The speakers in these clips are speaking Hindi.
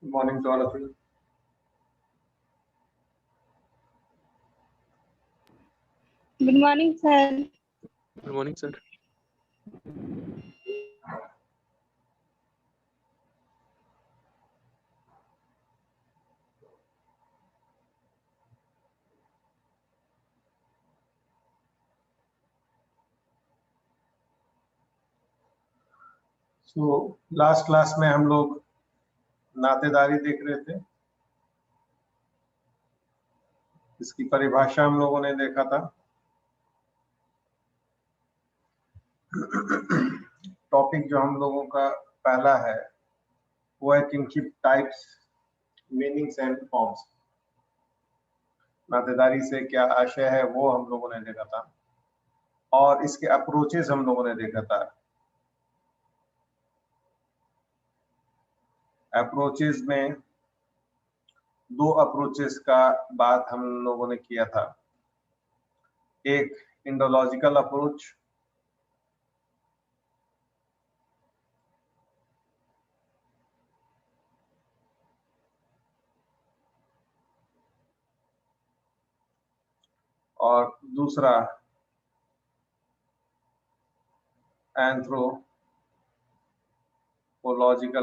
Good morning to all of you. Good morning, sir. Good morning, sir. So last class में हम लोग नातेदारी देख रहे थे। इसकी परिभाषा हम लोगों ने देखा था। टॉपिक जो हम लोगों का पहला है वो है kinship types, meanings and forms. नातेदारी से क्या आशय है वो हम लोगों ने देखा था और इसके अप्रोचेस हम लोगों ने देखा था। अप्रोचेस में दो अप्रोचेस का बात हम लोगों ने किया था। एक इंडोलॉजिकल अप्रोच और दूसरा एंथ्रोपोलॉजिकल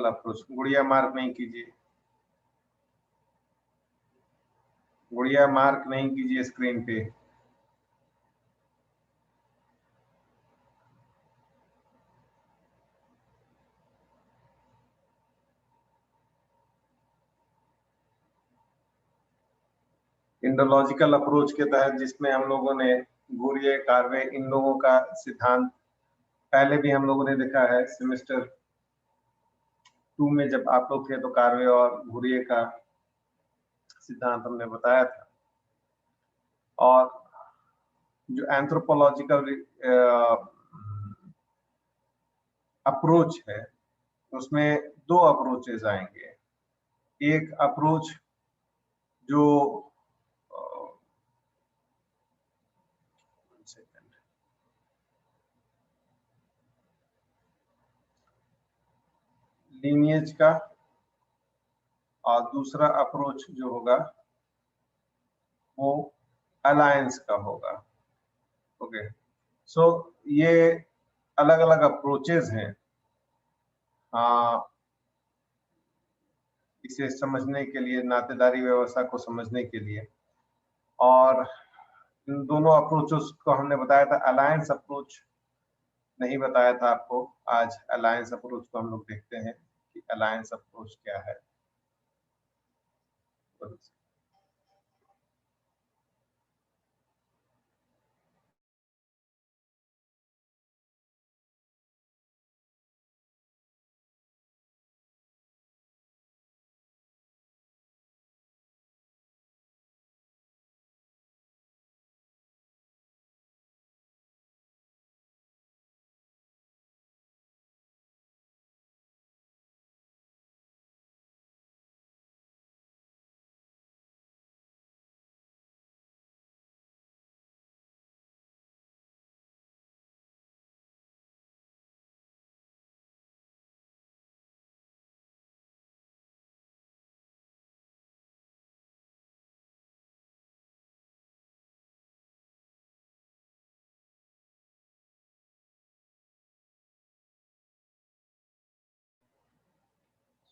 अप्रोच। गुड़िया मार्क नहीं कीजिए, गुड़िया मार्क नहीं कीजिए स्क्रीन पे। इंडोलॉजिकल अप्रोच के तहत जिसमें हम लोगों ने गुरिये, कार्वे, इन लोगों का सिद्धांत पहले भी हम लोगों ने देखा है। सेमेस्टर 2 में जब आप लोग थे तो कार्वे और गुरिये का सिद्धांत हमने बताया था। और जो एंथ्रोपोलॉजिकल अप्रोच है उसमें दो अप्रोचेस आएंगे। एक अप्रोच जो लीनिएज का और दूसरा अप्रोच जो होगा वो अलायंस का होगा। ओके, सो ये अलग अलग अप्रोचेस हैं इसे समझने के लिए, नातेदारी व्यवस्था को समझने के लिए। और इन दोनों अप्रोचेस को हमने बताया था। अलायंस अप्रोच नहीं बताया था आपको। आज अलायंस अप्रोच को हम लोग देखते हैं कि अलायंस अप्रोच क्या है।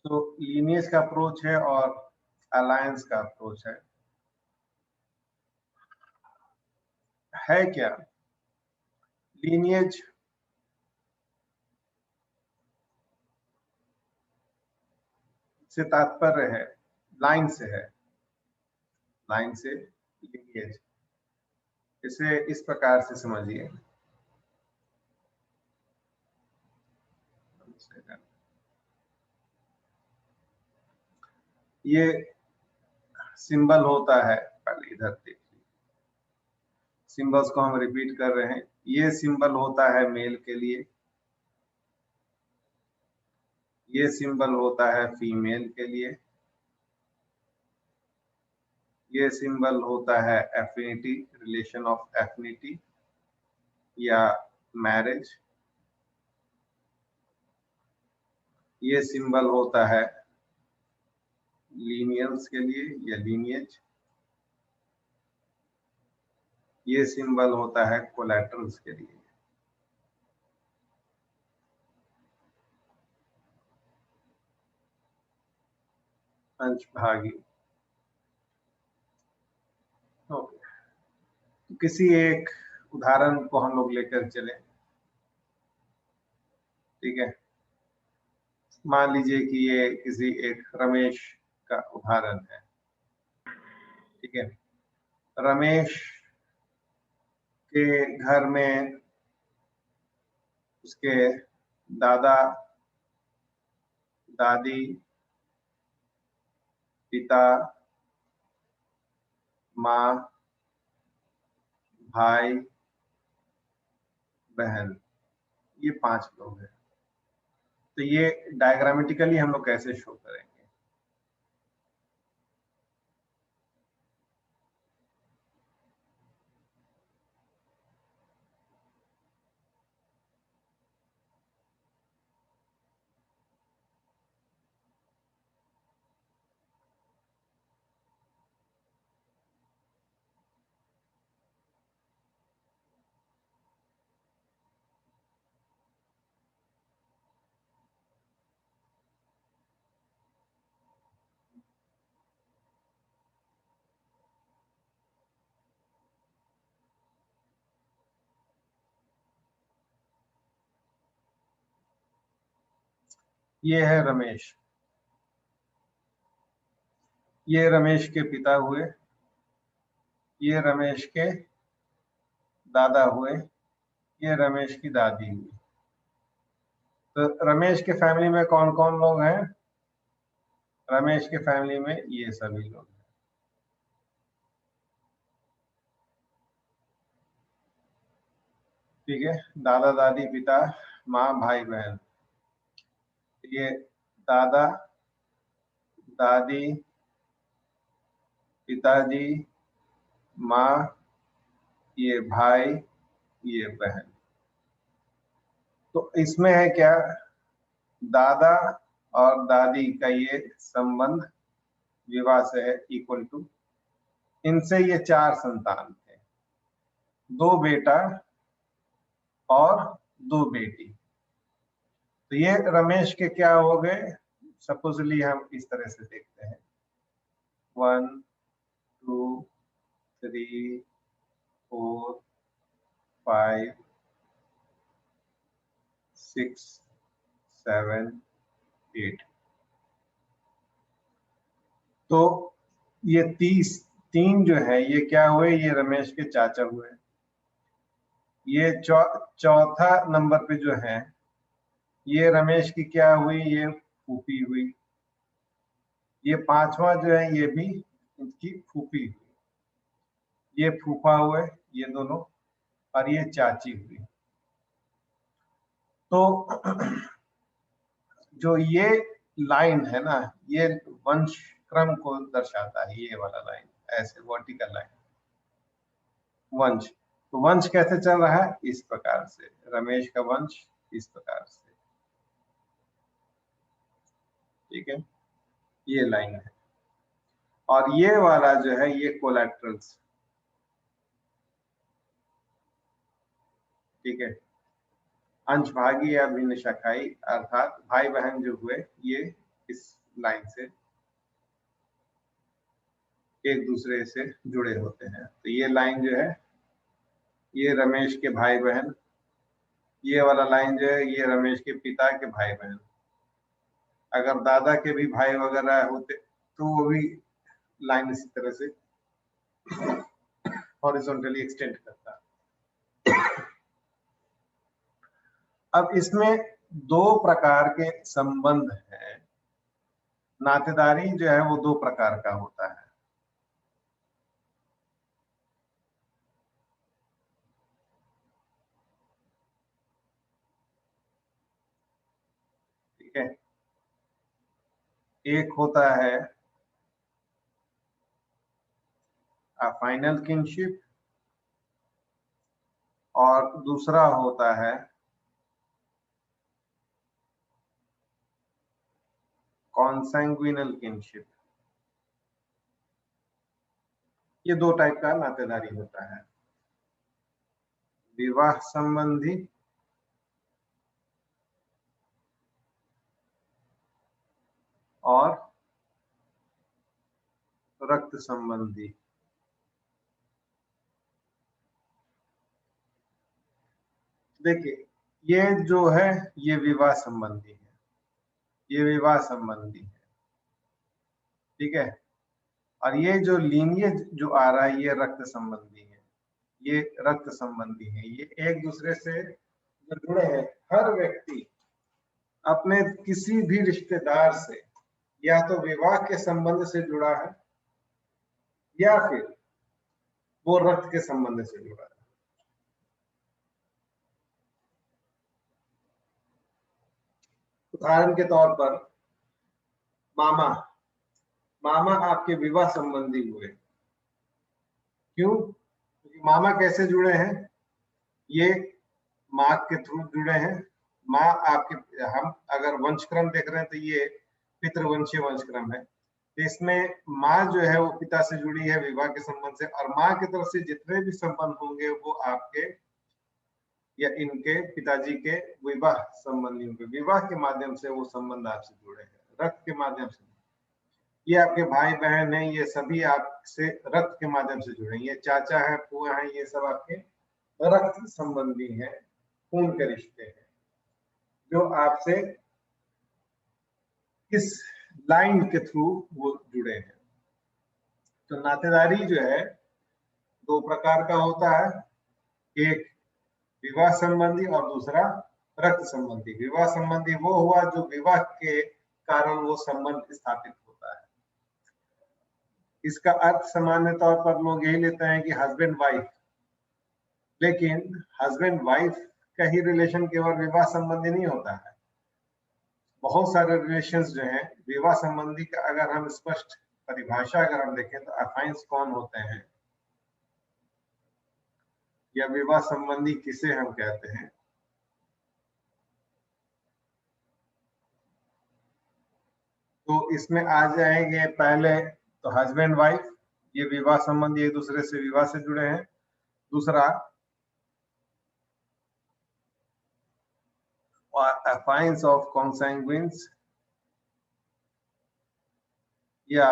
तो लीनिएज का अप्रोच है और अलायंस का अप्रोच है क्या? लीनिएज से तात्पर्य है लाइन से है, लाइन से लीनिएज। इसे इस प्रकार से समझिए। ये सिंबल होता है, पहले इधर देखिए, सिंबल्स को हम रिपीट कर रहे हैं। ये सिंबल होता है मेल के लिए, ये सिंबल होता है फीमेल के लिए, ये सिंबल होता है एफिनिटी, रिलेशन ऑफ एफिनिटी या मैरिज। ये सिंबल होता है लीनियल्स के लिए या लीनिएज। ये सिंबल होता है कोलैटरल्स के लिए। अंशभागी। ओके, तो किसी एक उदाहरण को हम लोग लेकर चले। ठीक है, मान लीजिए कि ये किसी एक रमेश का उदाहरण है। ठीक है, रमेश के घर में उसके दादा दादी पिता माँ भाई बहन, ये 5 लोग हैं। तो ये डायग्रामेटिकली हम लोग कैसे शो करेंगे? ये है रमेश, ये रमेश के पिता हुए, ये रमेश के दादा हुए, ये रमेश की दादी हुई। तो रमेश के फैमिली में कौन कौन लोग हैं? रमेश के फैमिली में ये सभी लोग हैं। ठीक है, दादा दादी पिता माँ भाई बहन। ये दादा दादी पिताजी माँ, ये भाई ये बहन। तो इसमें है क्या, दादा और दादी का ये संबंध विवाह से है, इक्वल टू। इनसे ये 4 संतान थे, 2 बेटा और 2 बेटी। तो ये रमेश के क्या हो गए? सपोजली हम इस तरह से देखते हैं, 1 2 3 4 5 6 7 8। तो ये 3 जो है ये क्या हुए? ये रमेश के चाचा हुए। ये चौथा नंबर पे जो है ये रमेश की क्या हुई? ये फूफी हुई। ये 5वां जो है ये भी इनकी फूफी हुई। ये फूफा हुए ये दोनों, और ये चाची हुई। तो जो ये लाइन है ना, ये वंश क्रम को दर्शाता है। ये वाला लाइन ऐसे वर्टिकल लाइन वंश। तो वंश कैसे चल रहा है? इस प्रकार से, रमेश का वंश इस प्रकार से। ठीक है, ये लाइन है। और ये वाला जो है ये कोलैटरल्स। ठीक है, अंशभागी या भिन्न शाखाई, अर्थात भाई बहन जो हुए ये इस लाइन से एक दूसरे से जुड़े होते हैं। तो ये लाइन जो है ये रमेश के भाई बहन, ये वाला लाइन जो है ये रमेश के पिता के भाई बहन। अगर दादा के भी भाई वगैरह होते तो वो भी लाइन इसी तरह से हॉरिजॉन्टली एक्सटेंड करता। अब इसमें 2 प्रकार के संबंध हैं। नातेदारी जो है वो 2 प्रकार का होता है। ठीक है, एक होता है फाइनल किनशिप और दूसरा होता है कॉन्सैंग्विनल किनशिप। ये दो टाइप का नातेदारी होता है, विवाह संबंधी और रक्त संबंधी। देखिए ये जो है ये विवाह संबंधी है, ये विवाह संबंधी है, ठीक है। और ये जो लीनिएज जो आ रहा है ये रक्त संबंधी है, ये रक्त संबंधी है। ये एक दूसरे से जो जुड़े हैं। हर व्यक्ति अपने किसी भी रिश्तेदार से या तो विवाह के संबंध से जुड़ा है या फिर वो रक्त के संबंध से जुड़ा है। उदाहरण के तौर पर मामा, मामा आपके विवाह संबंधी हुए। क्यों? क्योंकि मामा कैसे जुड़े हैं? ये माँ के थ्रू जुड़े हैं। माँ आपके, हम अगर वंशक्रम देख रहे हैं तो ये पितृवंशीय वंशक्रम है। तो इसमें माँ जो है वो पिता से जुड़ी है विवाह के संबंध से, और माँ की तरफ से जितने भी संबंध होंगे वो आपके या इनके पिताजी के विवाह संबंधी होंगे। विवाह के माध्यम से वो संबंध आपसे जुड़े हैं, रक्त के माध्यम से। ये आपके भाई बहन हैं, ये सभी आपसे रक्त के माध्यम से जुड़े हैं। ये चाचा है, फूआ है, ये सब आपके रक्त संबंधी हैं, खून के रिश्ते हैं जो आपसे इस लाइन के थ्रू वो जुड़े हैं। तो नातेदारी जो है दो प्रकार का होता है, एक विवाह संबंधी और दूसरा रक्त संबंधी। विवाह संबंधी वो हुआ जो विवाह के कारण वो संबंध स्थापित होता है। इसका अर्थ सामान्य तौर पर लोग यही लेते हैं कि हस्बैंड वाइफ, लेकिन हस्बैंड वाइफ का ही रिलेशन केवल विवाह संबंधी नहीं होता है। बहुत सारे रिलेशंस जो हैं विवाह संबंधी का अगर हम स्पष्ट परिभाषा अगर हम देखें तो अफाइंस कौन होते हैं या विवाह संबंधी किसे हम कहते हैं। तो इसमें आ जाएंगे पहले तो हस्बैंड वाइफ, ये विवाह संबंधी एक दूसरे से विवाह से जुड़े हैं। दूसरा अफाइंस ऑफ कॉन्सैंग्विन्स या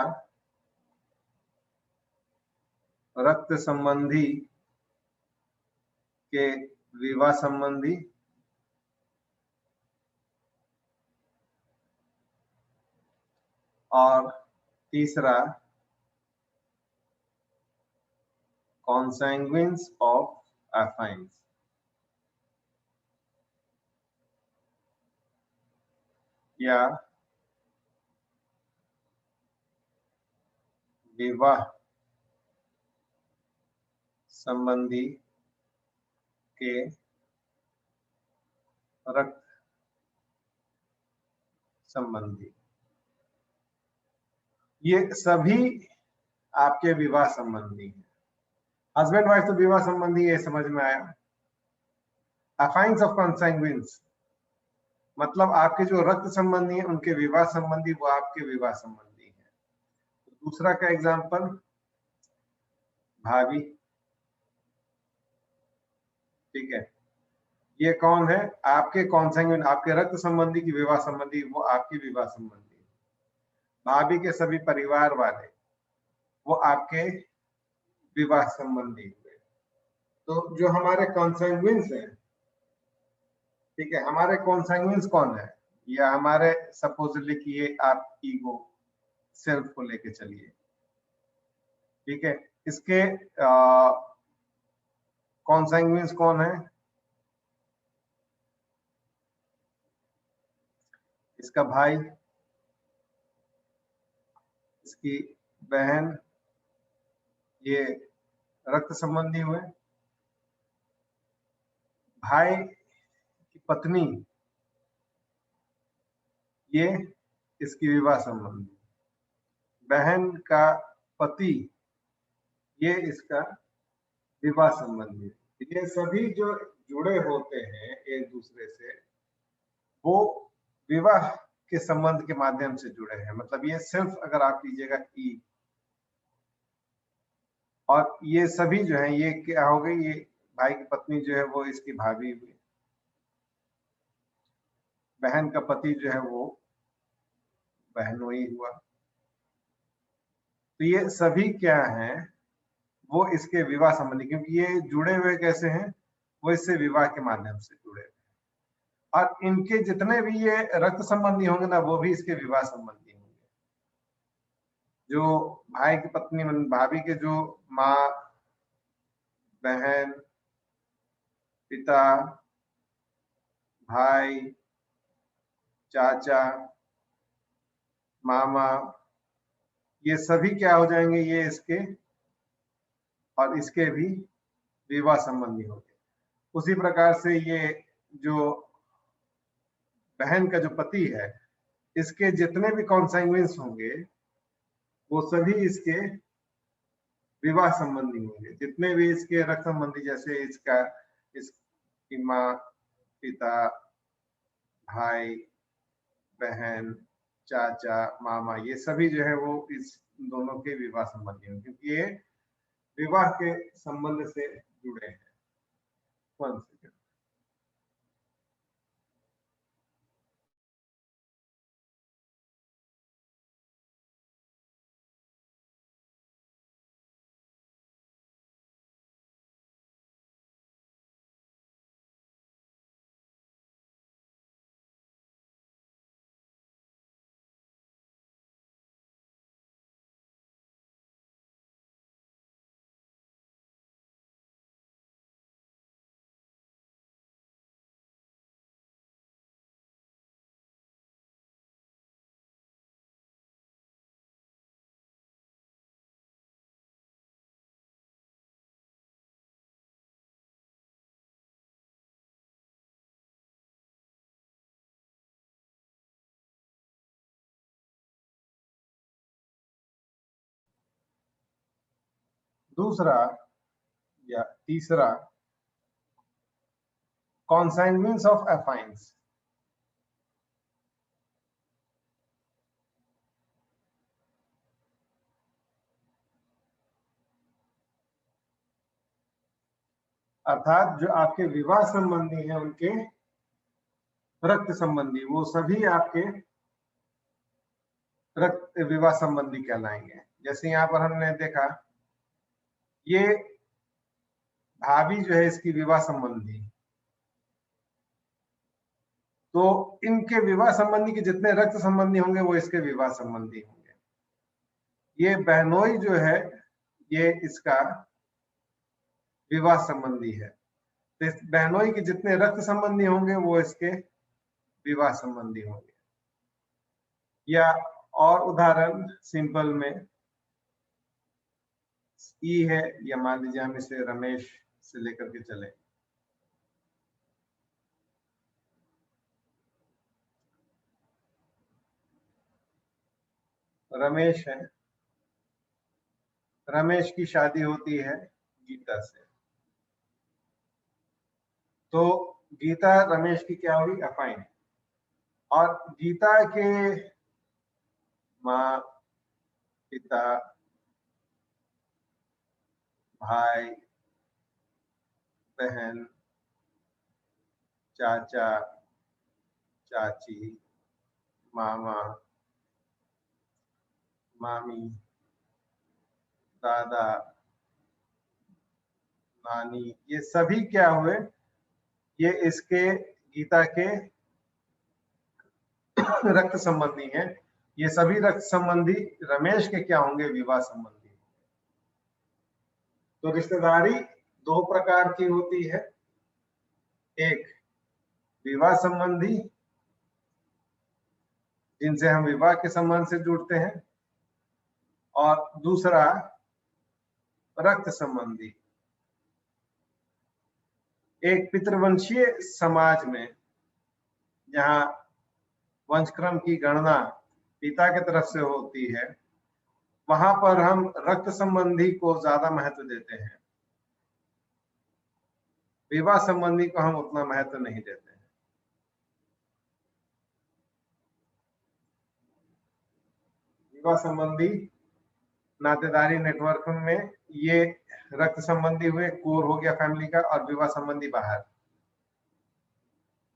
रक्त संबंधी के विवाह संबंधी। और तीसरा कॉन्सैंग्विन्स ऑफ अफाइंस या विवाह संबंधी के रक्त संबंधी। ये सभी आपके विवाह संबंधी हैं। हस्बैंड वाइफ तो विवाह संबंधी है, समझ में आया। अफाइंस ऑफ कॉन्सैंग्विन्स मतलब आपके जो रक्त संबंधी है उनके विवाह संबंधी, वो आपके विवाह संबंधी है। दूसरा का एग्जांपल भाभी, ठीक है। ये कौन है? आपके कॉन्सैंग्विन, आपके रक्त संबंधी की विवाह संबंधी, वो आपकी विवाह संबंधी। भाभी के सभी परिवार वाले वो आपके विवाह संबंधी हुए। तो जो हमारे कॉन्सैंग्विन्स हैं, ठीक है, हमारे कॉन्सैंग्विन्स कौन है? या हमारे सपोजली कि ये आप ईगो सेल्फ को लेके चलिए, ठीक है। इसके कॉन्सैंग्विन्स कौन है? इसका भाई, इसकी बहन, ये रक्त संबंधी हुए। भाई की पत्नी, ये इसकी विवाह संबंधी। बहन का पति, ये इसका विवाह संबंधी। ये सभी जो जुड़े होते हैं एक दूसरे से, वो विवाह के संबंध के माध्यम से जुड़े हैं। मतलब ये सिर्फ अगर आप लीजिएगा ई, और ये सभी जो है ये क्या हो गई, ये भाई की पत्नी जो है वो इसकी भाभी हुई, बहन का पति जो है वो बहनोई हुआ। तो ये सभी क्या हैं, वो इसके विवाह संबंधी, क्योंकि ये जुड़े हुए कैसे हैं, वो इससे विवाह के माध्यम से जुड़े हुए, और इनके जितने भी ये रक्त संबंधी होंगे ना, वो भी इसके विवाह संबंधी होंगे। जो भाई की पत्नी भाभी के जो माँ, बहन, पिता, भाई, चाचा, मामा, ये सभी क्या हो जाएंगे, ये इसके और इसके भी विवाह संबंधी होंगे। उसी प्रकार से ये जो बहन का जो पति है, इसके जितने भी कॉन्साइग्नेंस होंगे वो सभी इसके विवाह संबंधी होंगे। जितने भी इसके रक्त संबंधी, जैसे इसका इसकी माँ, पिता, भाई, बहन, चाचा, मामा, ये सभी जो है वो इस दोनों के विवाह संबंधी होंगे, क्योंकि ये विवाह के संबंध से जुड़े हैं। 1 सेकंड। दूसरा या तीसरा, कॉन्साइग्नेंस ऑफ एफाइन्स। अर्थात जो आपके विवाह संबंधी हैं, उनके रक्त संबंधी, वो सभी आपके रक्त विवाह संबंधी कहलाएंगे। जैसे यहाँ पर हमने देखा, ये भाभी जो है इसकी विवाह संबंधी, तो इनके विवाह संबंधी के जितने रक्त संबंधी होंगे वो इसके विवाह संबंधी होंगे। ये बहनोई जो है ये इसका विवाह संबंधी है। तो इस बहनोई के जितने रक्त संबंधी होंगे वो इसके विवाह संबंधी होंगे। या और उदाहरण सिंपल में ई है, या मान लीजिए हम इसे रमेश से लेकर के चले। रमेश है, रमेश की शादी होती है गीता से, तो गीता रमेश की क्या हुई, अफाइन। और गीता के माँ, पिता, भाई, बहन, चाचा, चाची, मामा, मामी, दादा, नानी, ये सभी क्या हुए, ये इसके गीता के रक्त संबंधी हैं। ये सभी रक्त संबंधी रमेश के क्या होंगे, विवाह संबंधी। तो रिश्तेदारी 2 प्रकार की होती है, एक विवाह संबंधी, जिनसे हम विवाह के संबंध से जुड़ते हैं, और दूसरा रक्त संबंधी। एक पितृवंशीय समाज में जहाँ वंशक्रम की गणना पिता की तरफ से होती है, वहां पर हम रक्त संबंधी को ज्यादा महत्व देते हैं, विवाह संबंधी को हम उतना महत्व नहीं देते हैं। विवाह संबंधी नातेदारी नेटवर्क में ये रक्त संबंधी हुए, कोर हो गया फैमिली का, और विवाह संबंधी बाहर।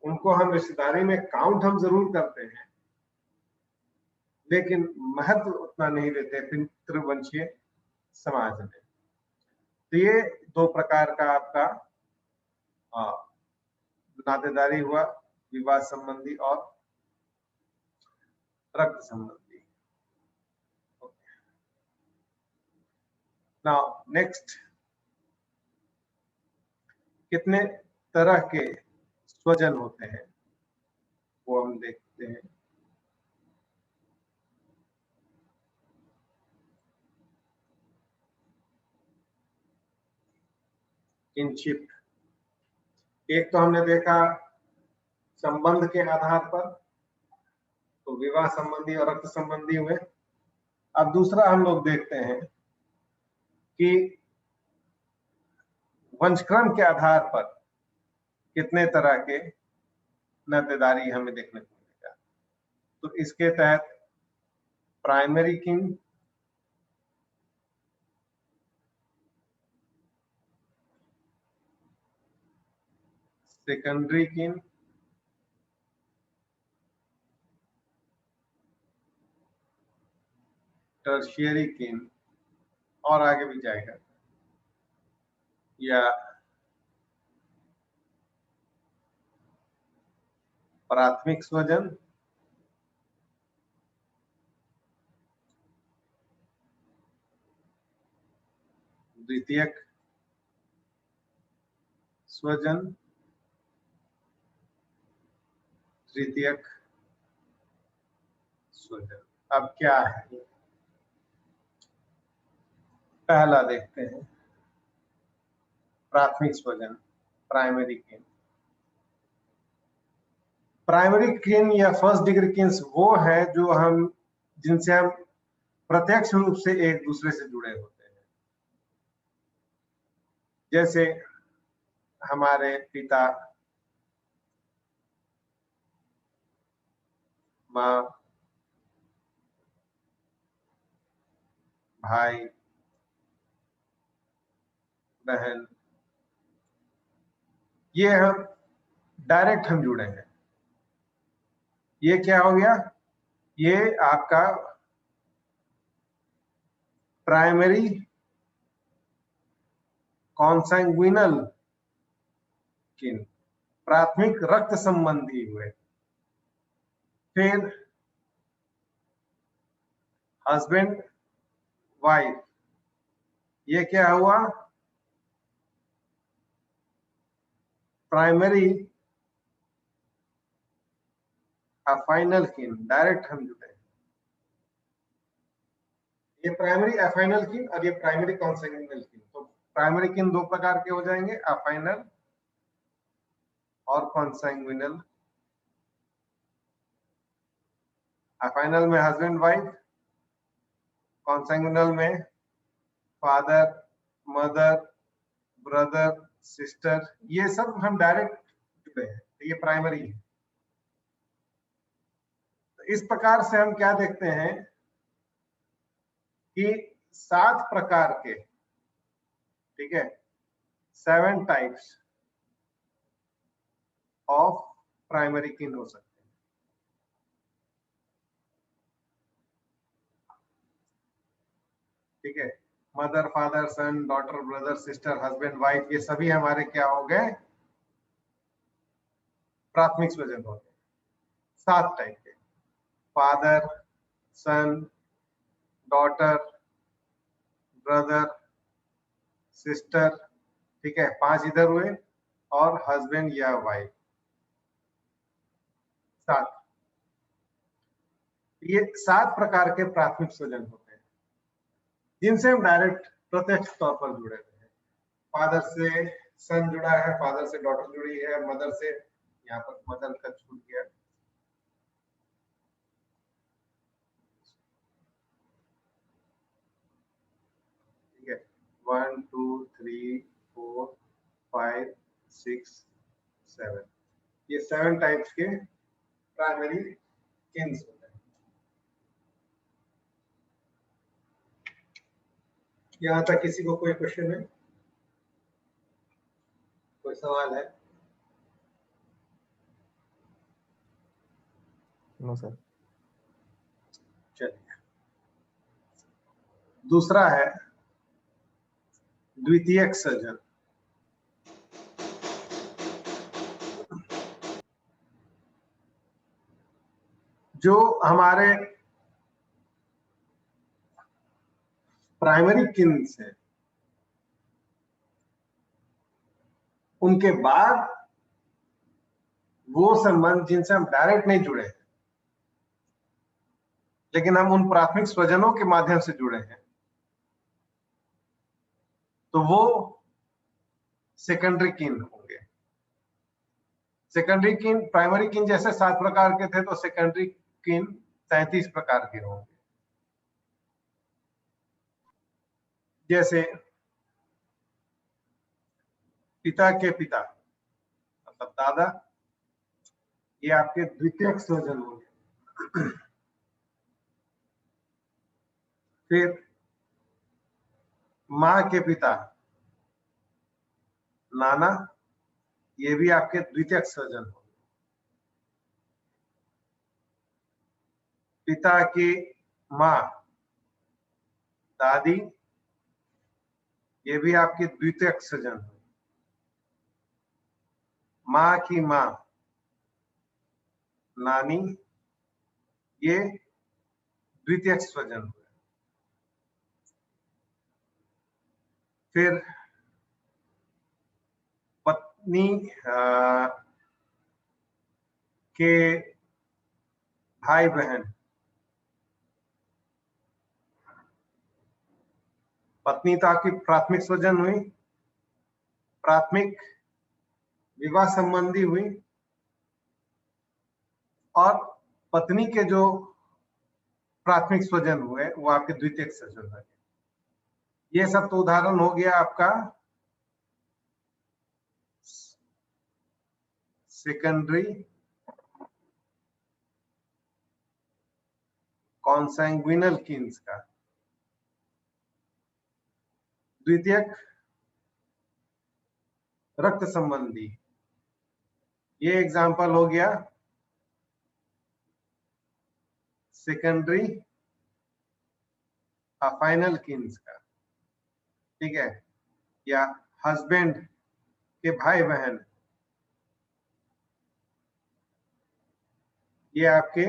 उनको हम रिश्तेदारी में काउंट हम जरूर करते हैं, लेकिन महत्व उतना नहीं देते पितृवंशीय समाज में। तो ये दो प्रकार का आपका नातेदारी हुआ, विवाह संबंधी और रक्त संबंधी। नाउ नेक्स्ट, कितने तरह के स्वजन होते हैं वो हम देखते हैं। किनशिप, एक तो हमने देखा संबंध के आधार पर, तो विवाह संबंधी और रक्त संबंधी हुए। अब दूसरा हम लोग देखते हैं कि वंशक्रम के आधार पर कितने तरह के नातेदारी हमें देखने को मिलेगा। तो इसके तहत प्राइमरी किन, सेकेंडरी किन, टर्शियरी किन, और आगे भी जाएगा, या प्राथमिक स्वजन, द्वितीयक स्वजन, तृतीयक स्वजन। अब क्या है, पहला देखते हैं प्राथमिक स्वजन, प्राइमरी किन। प्राइमरी किन या फर्स्ट डिग्री किन्स वो है जो हम, जिनसे हम प्रत्यक्ष रूप से एक दूसरे से जुड़े होते हैं। जैसे हमारे पिता, माँ, भाई, बहन, ये हम डायरेक्ट हम जुड़े हैं। ये क्या हो गया, ये आपका प्राइमरी कॉन्सैंग्विनल किन, प्राथमिक रक्त संबंधी हुए। फिर हस्बैंड वाइफ, ये क्या हुआ, प्राइमरी अफाइनल किन, डायरेक्ट हम जुड़े। ये प्राइमरी अफाइनल किन और ये प्राइमरी कॉन्सैंग्विनल किन। तो प्राइमरी किन दो प्रकार के हो जाएंगे, अफाइनल और कॉन्सैंग्विनल। अफाइनल में हस्बैंड वाइफ, कॉन्सैंग्विनल में फादर, मदर, ब्रदर, सिस्टर, ये सब हम डायरेक्ट जुड़े हैं, तो ये प्राइमरी है। तो इस प्रकार से हम क्या देखते हैं कि 7 प्रकार के, ठीक है, 7 टाइप्स ऑफ प्राइमरी किन हो सकते हैं। ठीक है, mother, father, son, daughter, brother, sister, husband, wife, ये सभी हमारे क्या हो गए, प्राथमिक स्वजन हो गए। 7 टाइप के, father, son, daughter, brother, sister, ठीक है, 5 इधर हुए, और हस्बैंड या वाइफ, 7। ये 7 प्रकार के प्राथमिक स्वजन होते हैं जिनसे हम डायरेक्ट प्रत्यक्ष तौर पर जुड़े हुए हैं। फादर से सन जुड़ा है, फादर से डॉटर जुड़ी है, मदर से, यहाँ पर मदर का छूट गया, ठीक है, 1 2 3 4 5 6 7, ये 7 टाइप्स के प्राइमरी किन्स होते हैं। यहाँ तक किसी को कोई क्वेश्चन है, कोई सवाल है? No sir. चलिए, दूसरा है द्वितीयक सृजन। जो हमारे प्राइमरी किन्स है, उनके बाद वो संबंध जिनसे हम डायरेक्ट नहीं जुड़े हैं, लेकिन हम उन प्राथमिक स्वजनों के माध्यम से जुड़े हैं, तो वो सेकेंडरी किन होंगे। सेकेंडरी किन प्राइमरी किन जैसे 7 प्रकार के थे, तो सेकेंडरी किन 37 प्रकार के होंगे। जैसे पिता के पिता मतलब दादा, ये आपके द्वितीयक स्वजन होंगे। फिर माँ के पिता नाना, ये भी आपके द्वितीयक स्वजन होंगे। पिता की माँ दादी, ये भी आपके द्वितीयक स्वजन होंगे। माँ की माँ नानी, ये द्वितीयक स्वजन हुए। फिर पत्नी के भाई बहन, पत्नी तो आपकी प्राथमिक स्वजन हुई, प्राथमिक विवाह संबंधी हुई, और पत्नी के जो प्राथमिक स्वजन हुए वो आपके द्वितीयक स्वजन हुए। ये सब तो उदाहरण हो गया आपका सेकेंडरी कॉन्सैंग्विनल किन्स का। द्वितीयक रक्त संबंधी, ये एग्जांपल हो गया सेकेंडरी अफाइनल किन्स का, ठीक है। या हस्बैंड के भाई बहन, ये आपके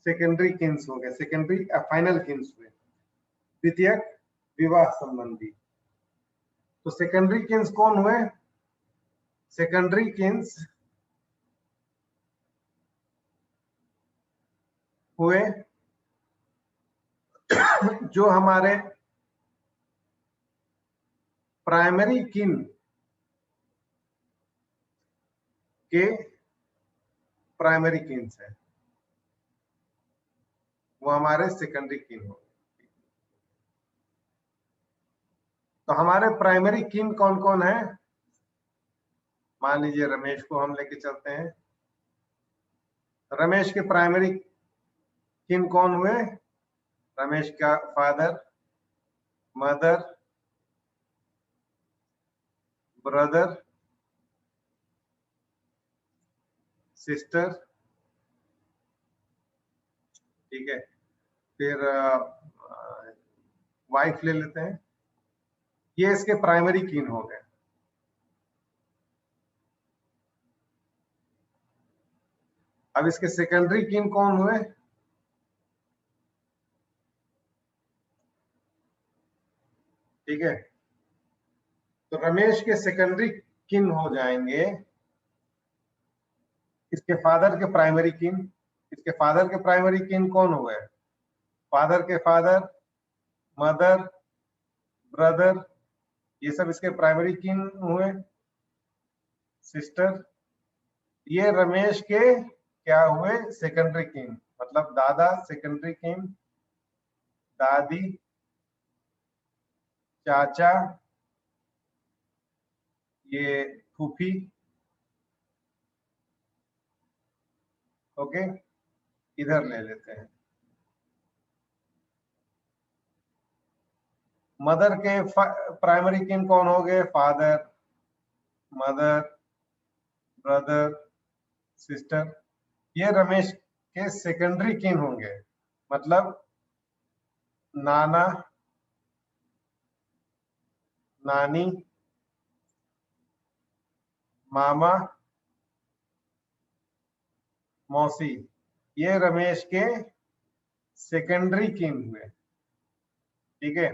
सेकेंडरी किन्स हो गए, सेकेंडरी अफाइनल किन्स हुए। द्वितीयक विवाह संबंधी, तो सेकेंडरी किन्स कौन हुए? सेकेंडरी किन्स हुए जो हमारे प्राइमरी किन के प्राइमरी किन्स है, वो हमारे सेकेंडरी किन हो। तो हमारे प्राइमरी किन कौन कौन है? मान लीजिए रमेश को हम लेके चलते हैं। रमेश के प्राइमरी किन कौन हुए? रमेश का फादर, मदर, ब्रदर, सिस्टर, ठीक है। फिर वाइफ ले लेते हैं, ये इसके प्राइमरी कीन हो गए। अब इसके सेकेंडरी कीन कौन हुए? ठीक है, तो रमेश के सेकेंडरी कीन हो जाएंगे इसके फादर के प्राइमरी कीन। इसके फादर के प्राइमरी कीन कौन हुए? फादर के फादर, मदर, ब्रदर, ये सब इसके प्राइमरी कीन हुए। सिस्टर, ये रमेश के क्या हुए? सेकेंडरी कीन, मतलब दादा सेकेंडरी कीन, दादी, चाचा, ये फूफी, ओके, इधर ले लेते हैं। मदर के प्राइमरी किन कौन हो गए? Father, mother, brother, sister. ये रमेश के सेकेंडरी किन होंगे, मतलब नाना, नानी, मामा, मौसी। ये रमेश के सेकेंडरी किन हुए। ठीक है।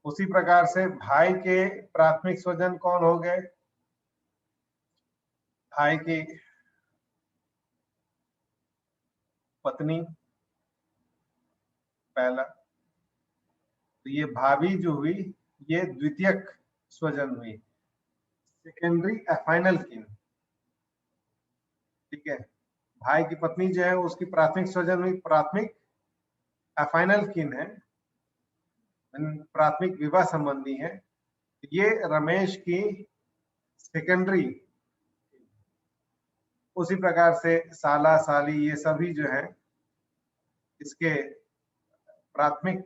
उसी प्रकार से भाई के प्राथमिक स्वजन कौन हो गए? भाई की पत्नी पहला, तो ये भाभी जो हुई ये द्वितीयक स्वजन हुई, सेकेंडरी अफाइनल किन। ठीक है। भाई की पत्नी जो है उसकी प्राथमिक स्वजन हुई प्राथमिक अफाइनल किन है, प्राथमिक विवाह संबंधी है। ये रमेश की सेकेंडरी। उसी प्रकार से साला, साली, ये सभी जो है इसके प्राथमिक,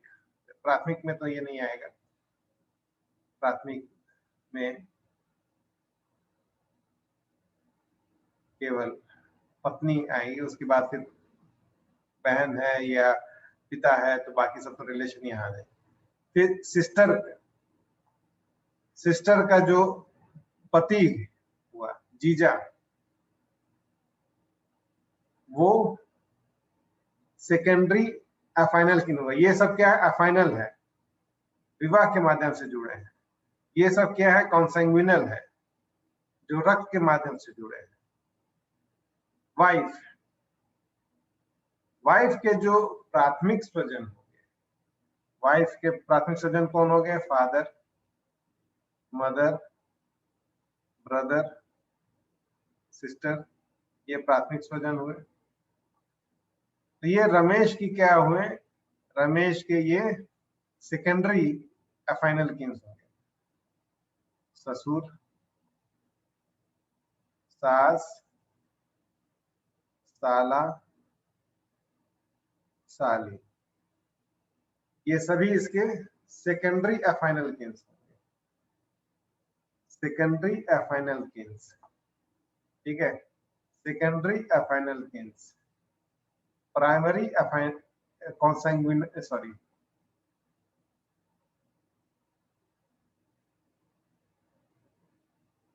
प्राथमिक में तो ये नहीं आएगा, प्राथमिक में केवल पत्नी आएगी, उसके बाद फिर बहन है या पिता है, तो बाकी सब तो रिलेशन यहाँ आ जाए। फिर सिस्टर, सिस्टर का जो पति हुआ जीजा, वो सेकेंडरी अफाइनल किन हुआ। ये सब क्या है? अफाइनल है, विवाह के माध्यम से जुड़े हैं। ये सब क्या है? कॉन्सैंग्विनल है, जो रक्त के माध्यम से जुड़े हैं। वाइफ, वाइफ के जो प्राथमिक स्वजन हो गए, वाइफ के प्राथमिक स्वजन कौन हो गए? फादर, मदर, ब्रदर, सिस्टर, ये प्राथमिक स्वजन हुए। तो ये रमेश की क्या हुए? रमेश के ये सेकेंडरी अफाइनल किन्स हो गए। ससुर, सास, साला, साली, ये सभी इसके सेकेंडरी अफाइनल किन्स होंगे, सेकेंडरी अफाइनल किन्स। ठीक है। Secondary affinal kins, primary affine consanguine, sorry,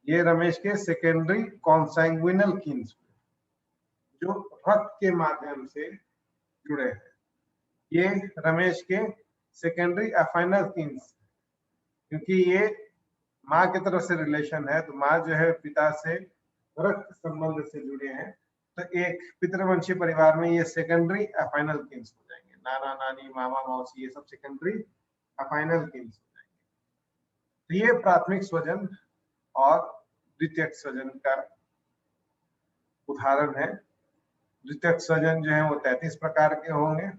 ये रमेश के सेकेंडरी कॉन्सैंग्विनल किन्स, जो रक्त के माध्यम से जुड़े हैं। ये रमेश के सेकेंडरी अफाइनल किन्स, क्योंकि ये माँ की तरफ से रिलेशन है, तो माँ जो है पिता से रक्त संबंध से जुड़े हैं, तो एक पितृवंशी परिवार में ये सेकेंडरी अफाइनल किन्स हो जाएंगे। नाना, नानी, मामा, मौसी, ये सब सेकेंडरी अफाइनल किन्स हो जाएंगे। तो ये प्राथमिक स्वजन और द्वितीयक स्वजन का उदाहरण है। द्वितीयक स्वजन जो है वो 33 प्रकार के होंगे।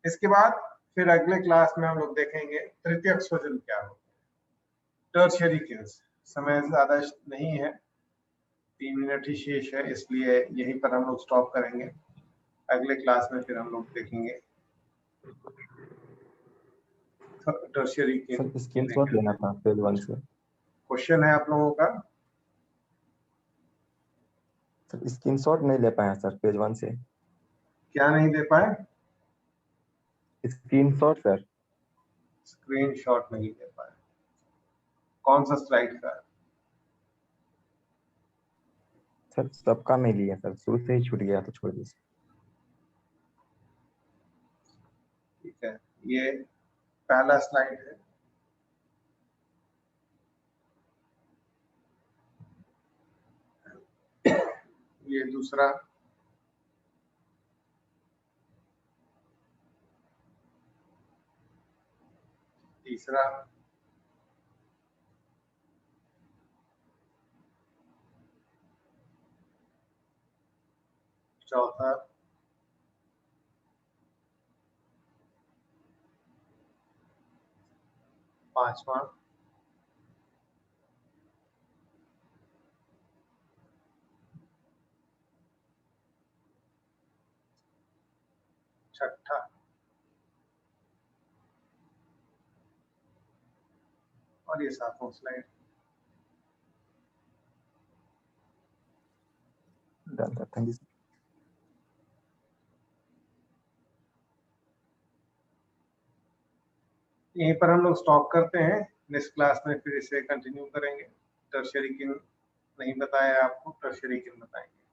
इसके बाद फिर अगले क्लास में हम लोग देखेंगे तृतीयक स्वजन क्या हो, टर्शियरी किन्स। समय ज्यादा नहीं है, 3 मिनट ही शेष है, इसलिए यहीं पर हम लोग स्टॉप करेंगे। अगले क्लास में फिर हम लोग देखेंगे टर्शियरी किन। स्क्रीनशॉट लेना था पेज 1 से। क्वेश्चन है आप लोगों का? सर स्क्रीनशॉट नहीं ले पाए सर पेज 1 से। क्या नहीं दे पाए? Screenshot sir. स्क्रीनशॉट नहीं दे पाए। कौन सा स्लाइड का? सर सबका नहीं लिया सर, शुरू से ही छूट गया तो छोड़ दीजिए। ठीक है, ये पहला स्लाइड है। ये दूसरा, तीसरा, चौथा, पांचवा, छठा, और ये 7वां slide. Done sir, thank you. यहीं पर हम लोग स्टॉप करते हैं। नेक्स्ट क्लास में फिर इसे कंटिन्यू करेंगे। टर्शियरी किन नहीं बताया आपको, टर्शियरी किन बताएंगे।